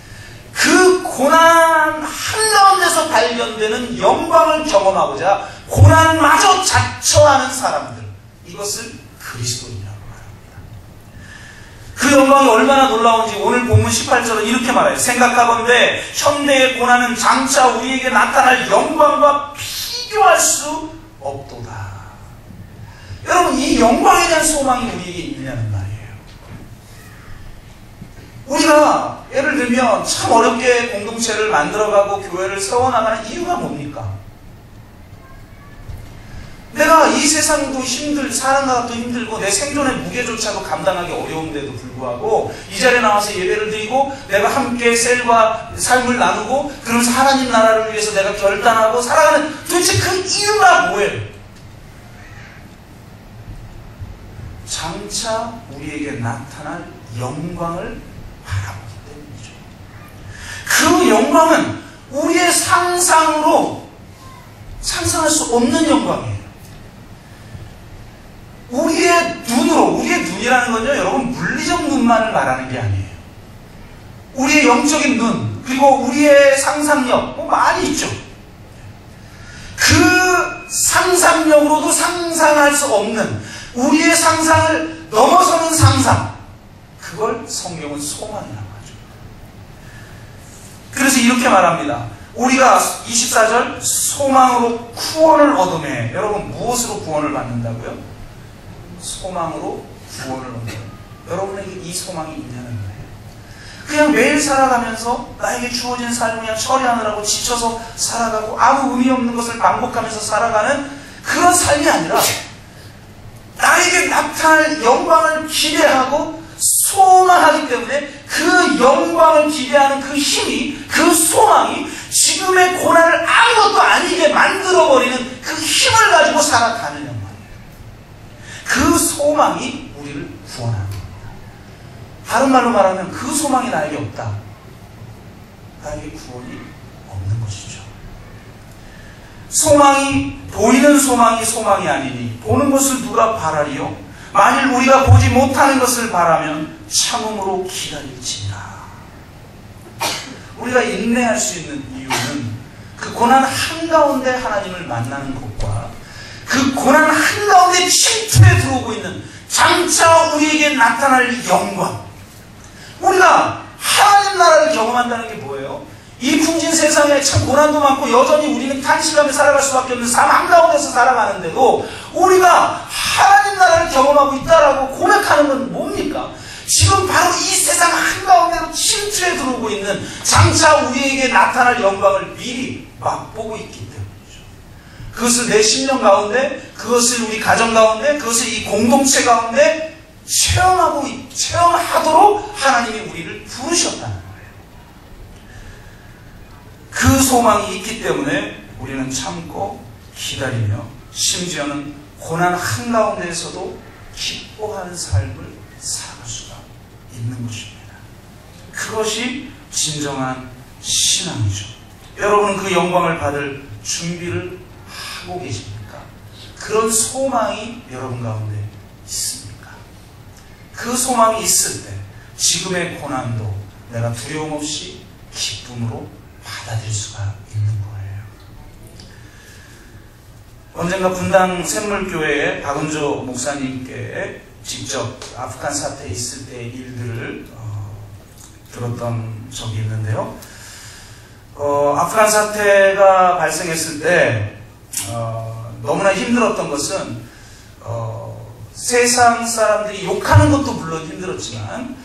Speaker 1: 그 고난 한가운데서 발견되는 영광을 경험하고자 고난마저 자처하는 사람들, 이것을 그리스도인이라고 말합니다. 그 영광이 얼마나 놀라운지 오늘 본문 18절은 이렇게 말해요. 생각하건대 현대의 고난은 장차 우리에게 나타날 영광과 비교할 수 없도다. 여러분, 이 영광에 대한 소망이 우리에게 있느냐는 말이에요. 우리가 예를 들면 참 어렵게 공동체를 만들어가고 교회를 세워나가는 이유가 뭡니까? 내가 이 세상도 사는 것도 힘들고 내 생존의 무게조차도 감당하기 어려운데도 불구하고 이 자리에 나와서 예배를 드리고 내가 함께 셀과 삶을 나누고 그러면서 하나님 나라를 위해서 내가 결단하고 살아가는 도대체 그 이유가 뭐예요? 장차 우리에게 나타날 영광을 바라보기 때문이죠. 그 영광은 우리의 상상으로 상상할 수 없는 영광이에요. 우리의 눈이라는 건요, 여러분, 물리적 눈만을 말하는 게 아니에요. 우리의 영적인 눈, 그리고 우리의 상상력, 많이 있죠. 그 상상력으로도 상상할 수 없는 우리의 상상을 넘어서는 상상, 그걸 성경은 소망이라고 하죠. 그래서 이렇게 말합니다. 우리가 24절 소망으로 구원을 얻으매, 여러분 무엇으로 구원을 받는다고요? 소망으로 구원을 얻는. 여러분에게 이 소망이 있냐는 거예요. 그냥 매일 살아가면서 나에게 주어진 삶을 그냥 처리하느라고 지쳐서 살아가고 아무 의미 없는 것을 반복하면서 살아가는 그런 삶이 아니라 나에게 나타날 영광을 기대하고 소망하기 때문에 그 영광을 기대하는 그 힘이, 그 소망이 지금의 고난을 아무것도 아니게 만들어버리는 그 힘을 가지고 살아가는 영광이에요. 그 소망이 우리를 구원하는 겁니다. 다른 말로 말하면 그 소망이 나에게 없다. 나에게 구원이 없는 것이죠. 보이는 소망이 아니니 보는 것을 누가 바라리요? 만일 우리가 보지 못하는 것을 바라면 참음으로 기다릴지니라. 우리가 인내할 수 있는 이유는 그 고난 한가운데 하나님을 만나는 것과 그 고난 한가운데 침투에 들어오고 있는 장차 우리에게 나타날 영광. 우리가 하나님 나라를 경험한다는 게 뭐예요? 이 풍진 세상에 참 고난도 많고 여전히 우리는 탄식하며 살아갈 수밖에 없는 삶 한가운데서 살아가는데도 우리가 하나님 나라를 경험하고 있다라고 고백하는 건 뭡니까? 지금 바로 이 세상 한가운데로 침투에 들어오고 있는 장차 우리에게 나타날 영광을 미리 맛보고 있기 때문이죠. 그것을 내 심령 가운데, 그것을 우리 가정 가운데, 그것을 이 공동체 가운데 체험하도록 하나님이 우리를 부르셨다는 거예요. 그 소망이 있기 때문에 우리는 참고 기다리며 심지어는 고난 한가운데에서도 기뻐하는 삶을 살아갈 수가 있는 것입니다. 그것이 진정한 신앙이죠. 여러분은 그 영광을 받을 준비를 하고 계십니까? 그런 소망이 여러분 가운데 있습니까? 그 소망이 있을 때 지금의 고난도 내가 두려움 없이 기쁨으로 받아들일 수가 있는 거예요. 언젠가 분당 샘물교회의 박은조 목사님께 직접 아프간 사태에 있을 때의 일들을 들었던 적이 있는데요. 아프간 사태가 발생했을 때 너무나 힘들었던 것은 세상 사람들이 욕하는 것도 물론 힘들었지만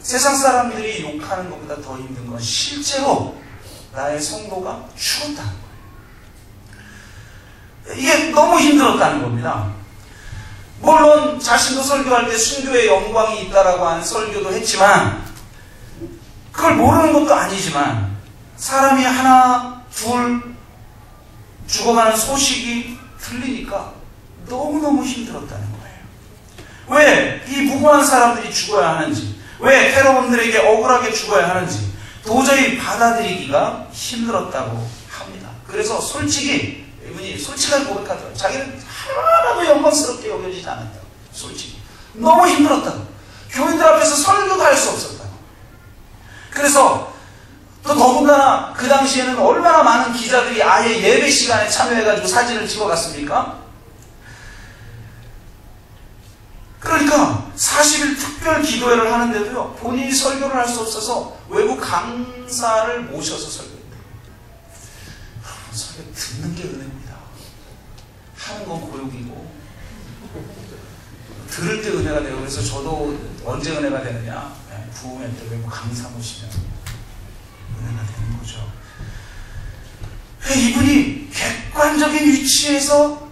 Speaker 1: 세상 사람들이 욕하는 것보다 더 힘든 건 실제로 나의 성도가 죽었다는 거예요. 이게 너무 힘들었다는 겁니다. 물론 자신도 설교할 때 순교의 영광이 있다라고 하는 설교도 했지만 그걸 모르는 것도 아니지만 사람이 하나, 둘 죽어가는 소식이 들리니까 너무너무 힘들었다는 거예요. 왜 이 무고한 사람들이 죽어야 하는지, 왜 테러범들에게 억울하게 죽어야 하는지 도저히 받아들이기가 힘들었다고 합니다. 그래서 솔직히 이분이 솔직하게 고백하더라고요. 자기는 하나도 영광스럽게 여겨지지 않았다고. 솔직히 너무 힘들었다고. 교인들 앞에서 설교도 할 수 없었다고. 그래서 또 더군다나 그 당시에는 얼마나 많은 기자들이 아예 예배 시간에 참여해가지고 사진을 찍어갔습니까? 그러니까 40일 특별 기도회를 하는데도요, 본인이 설교를 할 수 없어서 외부 강사를 모셔서 설교했다. 여러분, 설교 듣는 게 은혜입니다. 하는 건 고역이고, 들을 때 은혜가 돼요. 그래서 저도 언제 은혜가 되느냐? 부흥회 때 외부 강사 모시면 은혜가 되는 거죠. 이분이 객관적인 위치에서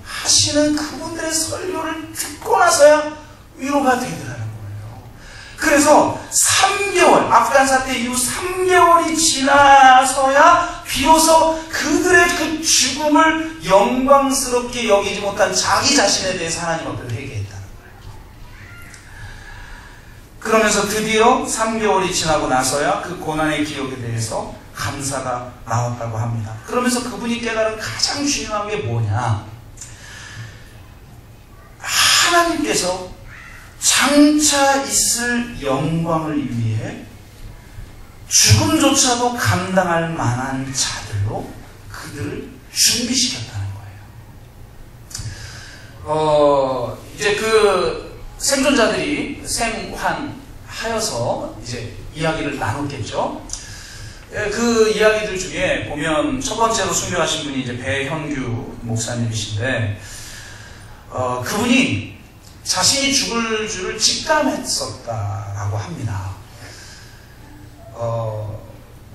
Speaker 1: 하시는 그분들의 설교를 듣고 나서야 위로가 되더라는 거예요. 그래서 3개월, 아프간 사태 이후 3개월이 지나서야 비로소 그들의 그 죽음을 영광스럽게 여기지 못한 자기 자신에 대해서 하나님 앞에 회개했다는 거예요. 그러면서 드디어 3개월이 지나고 나서야 그 고난의 기억에 대해서 감사가 나왔다고 합니다. 그러면서 그분이 깨달은 가장 중요한 게 뭐냐? 하나님께서 장차 있을 영광을 위해 죽음조차도 감당할 만한 자들로 그들을 준비시켰다는 거예요. 이제 그 생존자들이 생환하여서 이제 이야기를 나눴겠죠. 그 이야기들 중에 보면 첫 번째로 순교하신 분이 이제 배현규 목사님이신데, 그분이 자신이 죽을 줄을 직감했었다라고 합니다.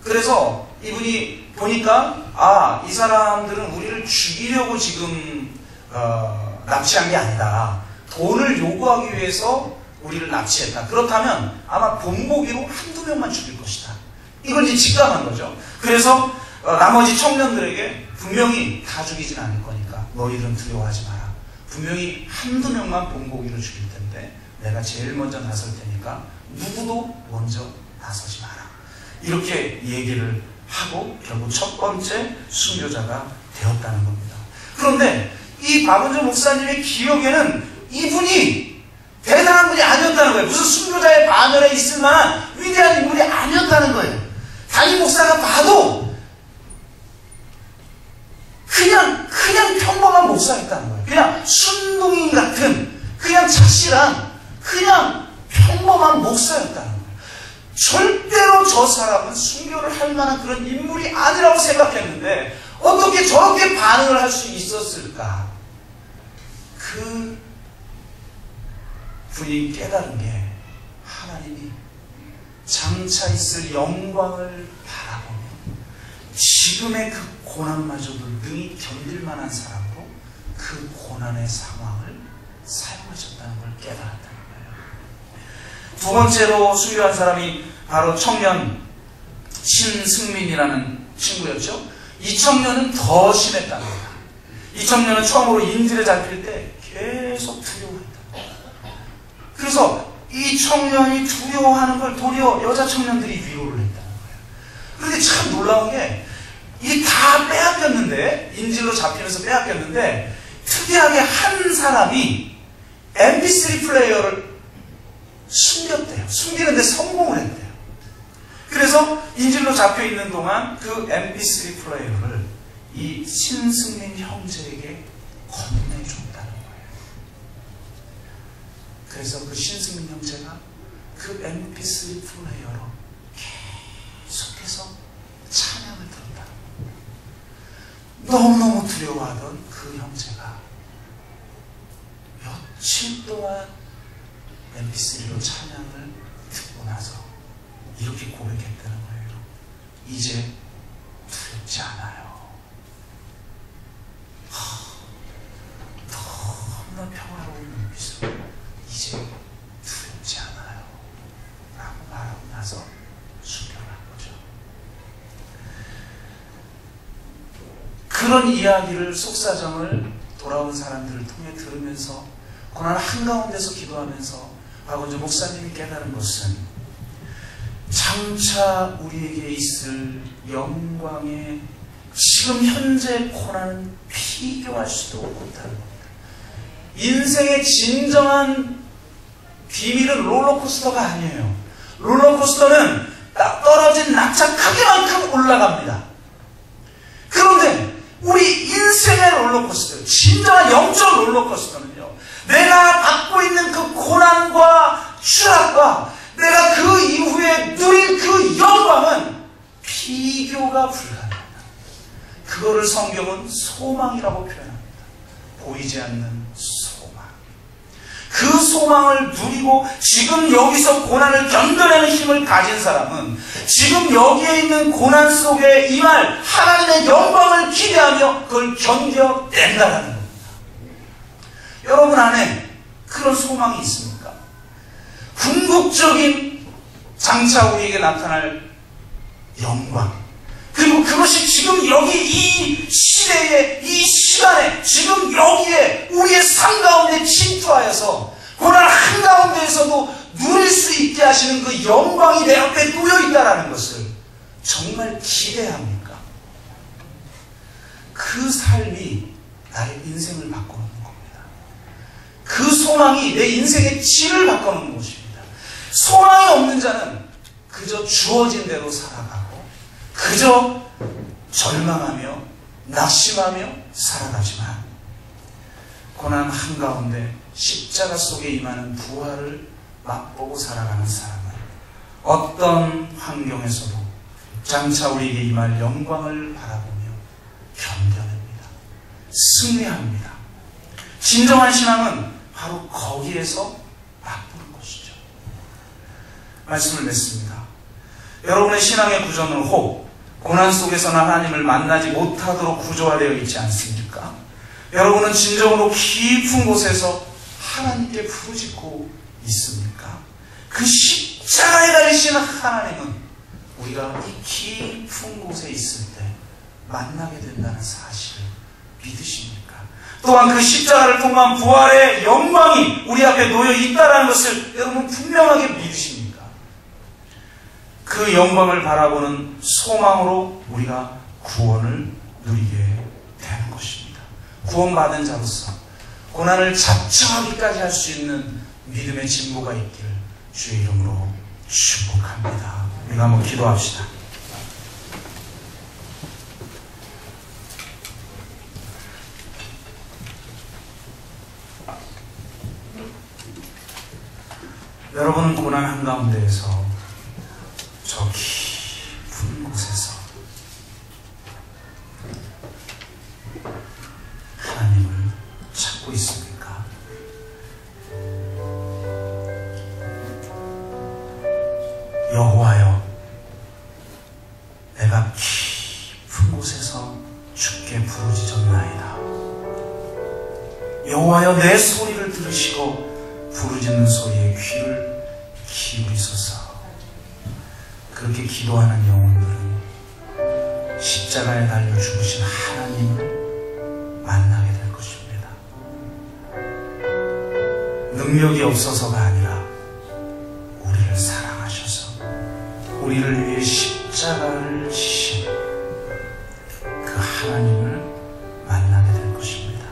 Speaker 1: 그래서 이분이 보니까 이 사람들은 우리를 죽이려고 지금 납치한 게 아니다. 돈을 요구하기 위해서 우리를 납치했다. 그렇다면 아마 본보기로 한두 명만 죽일 것이다. 이걸 이제 직감한 거죠. 그래서 나머지 청년들에게 분명히 다 죽이진 않을 거니까 너희들은 두려워하지 마라. 분명히 한두 명만 본보기로 죽일 텐데 내가 제일 먼저 나설 테니까 누구도 먼저 나서지 마라. 이렇게 얘기를 하고 결국 첫 번째 순교자가 되었다는 겁니다. 그런데 이 박은조 목사님의 기억에는 이분이 대단한 분이 아니었다는 거예요. 무슨 순교자의 반열에 있을 만한 위대한 인물이 아니었다는 거예요. 담임 목사가 봐도 그냥 평범한 목사였다는 거예요. 그냥 순둥이 같은, 그냥 착실한, 그냥 평범한 목사였다는 거예요. 절대로 저 사람은 순교를 할 만한 그런 인물이 아니라고 생각했는데 어떻게 저렇게 반응을 할 수 있었을까? 그 분이 깨달은 게 하나님이 장차 있을 영광을 바라보며 지금의 그 고난마저도 능히 견딜 만한 사람으로 그 고난의 상황을 사용하셨다는 걸 깨달았다는 거예요. 두 번째로 순교한 사람이 바로 청년 신승민이라는 친구였죠. 이 청년은 더 심했다는 거예요. 이 청년은 처음으로 인질에 잡힐 때 계속 두려워했다. 그래서 이 청년이 두려워하는 걸 도리어 여자 청년들이 위로를 했다는 거예요. 그런데 참 놀라운 게 이 다 빼앗겼는데, 인질로 잡히면서 빼앗겼는데 특이하게 한 사람이 MP3 플레이어를 숨겼대요. 숨기는데 성공을 했대요. 그래서 인질로 잡혀있는 동안 그 MP3 플레이어를 이 신승민 형제에게 건네줬다는 거예요. 그래서 그 신승민 형제가 그 MP3 플레이어로 계속해서 찬양을 들었다는 거예요. 너무너무 두려워하던 그 형제가 며칠 동안 MP3로 찬양을 듣고 나서 이렇게 고백했다는 거예요. 이제 두렵지 않아요. 너무나 평화로운 눈빛으로 이제 두렵지 않아요 라고 말하고 나서 순교를 한 거죠. 그런 이야기를, 속사정을 돌아온 사람들을 통해 들으면서 고난 한가운데서 기도하면서 박원주 목사님이 깨달은 것은 장차 우리에게 있을 영광에 지금 현재 고난은 비교할 수도 없다는 겁니다. 인생의 진정한 비밀은 롤러코스터가 아니에요. 롤러코스터는 떨어진 낙차 크기만큼 올라갑니다. 그런데 우리 인생의 롤러코스터, 진정한 영적 롤러코스터는요, 내가 받고 있는 그 고난과 추락과 내가 그 이후에 누릴 그 영광은 비교가 불가능합니다. 그거를 성경은 소망이라고 표현합니다. 보이지 않는 소망. 그 소망을 누리고 지금 여기서 고난을 견뎌내는 힘을 가진 사람은 지금 여기에 있는 고난 속에 임할 하나님의 영광을 기대하며 그걸 견뎌낸다는 겁니다. 여러분 안에 그런 소망이 있습니까? 궁극적인 장차 우리에게 나타날 영광, 그리고 그것이 지금 여기 이 시대에, 이 시간에, 지금 여기에 우리의 삶 가운데 침투하여서 고난 한가운데에서도 누릴 수 있게 하시는 그 영광이 내 앞에 놓여있다는 것을 정말 기대합니까? 그 삶이 나의 인생을 바꿔놓는 겁니다. 그 소망이 내 인생의 질을 바꿔놓는 것입니다. 소망이 없는 자는 그저 주어진 대로 살아가고 그저 절망하며 낙심하며 살아가지만 고난 한가운데 십자가 속에 임하는 부활을 맛보고 살아가는 사람은 어떤 환경에서도 장차 우리에게 임할 영광을 바라보며 견뎌냅니다. 승리합니다. 진정한 신앙은 바로 거기에서 맛보는 것이죠. 말씀을 맺습니다. 여러분의 신앙의 구조는 혹 고난 속에서는 하나님을 만나지 못하도록 구조화되어 있지 않습니까? 여러분은 진정으로 깊은 곳에서 하나님께 부르짖고 있습니까? 그 십자가에 달리신 하나님은 우리가 이 깊은 곳에 있을 때 만나게 된다는 사실을 믿으십니까? 또한 그 십자가를 통한 부활의 영광이 우리 앞에 놓여 있다는 것을 여러분 분명하게 믿으십니까? 그 영광을 바라보는 소망으로 우리가 구원을 누리게 되는 것입니다. 구원받은 자로서 고난을 자처하기까지 할 수 있는 믿음의 진보가 있기를 주의 이름으로 축복합니다. 우리가 한번 기도합시다. 여러분은 고난 한가운데에서 저 깊은 곳에서 하나님을 찾고 있습니까? 여호와여, 내가 깊은 곳에서 주께 부르짖었나이다. 여호와여, 내 소리를 들으시고 부르짖는 소리에 귀를 기울이소서. 그렇게 기도하는 영혼들은 십자가에 달려 죽으신 하나님을 만나게 될 것입니다. 능력이 없어서가 아니라 우리를 사랑하셔서 우리를 위해 십자가를 지신 그 하나님을 만나게 될 것입니다.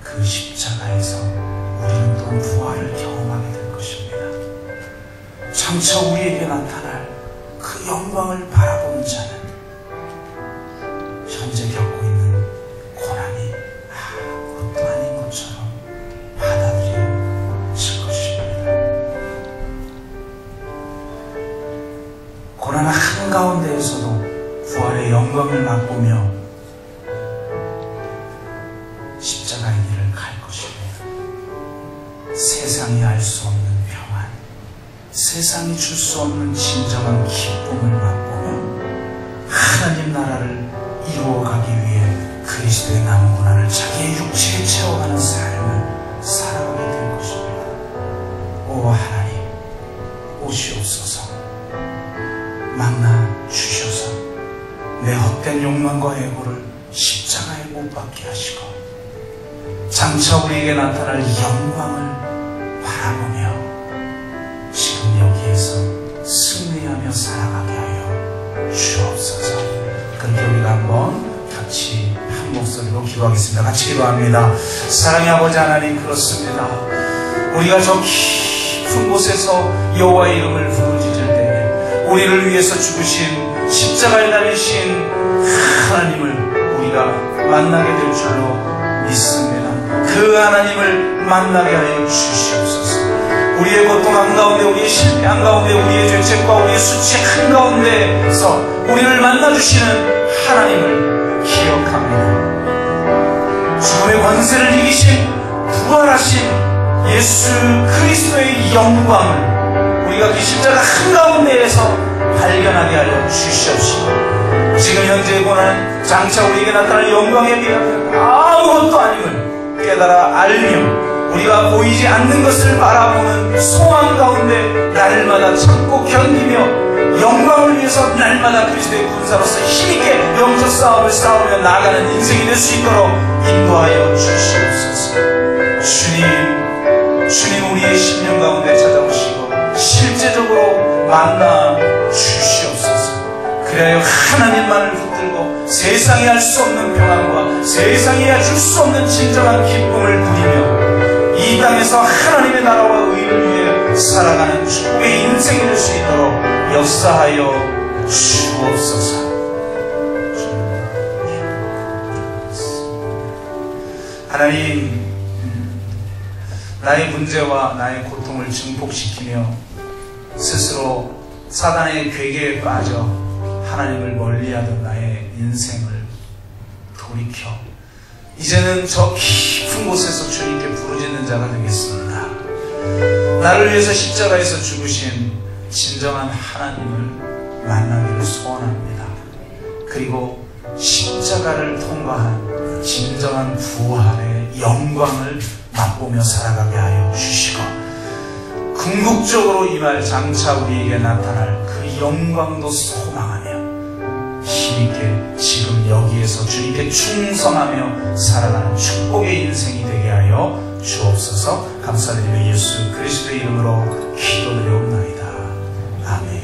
Speaker 1: 그 십자가에서 우리는 또 부활을 경험하게 될 것입니다. 장차 우리에게 나타날 그 영광을 바라보는 자는 현재 겪고 있는 고난이 아무것도 아닌 것처럼 받아들여질 것입니다. 고난 한가운데에서도 부활의 영광을 맛보며 십자가의 길을 갈 것입니다. 세상이 알 수 없는 평안, 세상이 줄 수 없는 진정한 기쁨을 맛보며 하나님 나라를 이루어가기 위해 그리스도의 남은 고난을 자기의 육체에 채워가는 삶을 살아가게 될 것입니다. 오 하나님, 오시옵소서. 만나 주셔서 내 헛된 욕망과 애고를 십자가에 못 박게 하시고 장차 우리에게 나타날 영광을 바라보며 지금 여기에서 승리하며 살아가게 하여 주옵소서. 그렇게 우리가 한번 같이 한 목소리로 기도하겠습니다. 같이 기도합니다. 사랑의 아버지 하나님, 그렇습니다. 우리가 저 깊은 곳에서 여호와의 이름을 부르짖을 때 우리를 위해서 죽으신 십자가에 달리신 하나님을 우리가 만나게 될 줄로 믿습니다. 그 하나님을 만나게 하여 주시옵소서. 우리의 고통 한가운데, 우리의 실패 한가운데, 우리의 죄책과 우리의 수치 한가운데서 우리를 만나주시는 하나님을 기억합니다. 죽음의 권세를 이기신 부활하신 예수 그리스도의 영광을 우리가 그 십자가 한가운데에서 발견하게 하여 주시옵시고 지금 현재 고난 장차 우리에게 나타날 영광에 비하면 아무것도 아님을 깨달아 알며 우리가 보이지 않는 것을 바라보는 소망 가운데 날마다 참고 견디며 영광을 위해서 날마다 그리스도의 군사로서 힘있게 영적 싸움을 싸우며 나아가는 인생이 될 수 있도록 인도하여 주시옵소서. 주님 우리의 심령 가운데 찾아오시고 실제적으로 만나 주시옵소서. 그래야 하나님만을 붙들고 세상에 할 수 없는 평안과 세상에 줄 수 없는 진정한 기쁨을 누리며 이 땅에서 하나님의 나라와 의를 위해 살아가는 축복의 인생이 될 수 있도록 역사하여 주옵소서. 하나님, 나의 문제와 나의 고통을 증폭시키며 스스로 사단의 괴계에 빠져 하나님을 멀리하던 나의 인생을 돌이켜 이제는 저 깊은 곳에서 주님께 부르짖는 자가 되겠습니다. 나를 위해서 십자가에서 죽으신 진정한 하나님을 만나기를 소원합니다. 그리고 십자가를 통과한 진정한 부활의 영광을 맛보며 살아가게 하여 주시고 궁극적으로 이 말 장차 우리에게 나타날 그 영광도 소망하며 힘있게 지금 여기에서 주님께 충성하며 살아가는 축복의 인생이 되게 하여 주옵소서. 감사드리며 예수 그리스도의 이름으로 기도드리옵나이다. 아멘.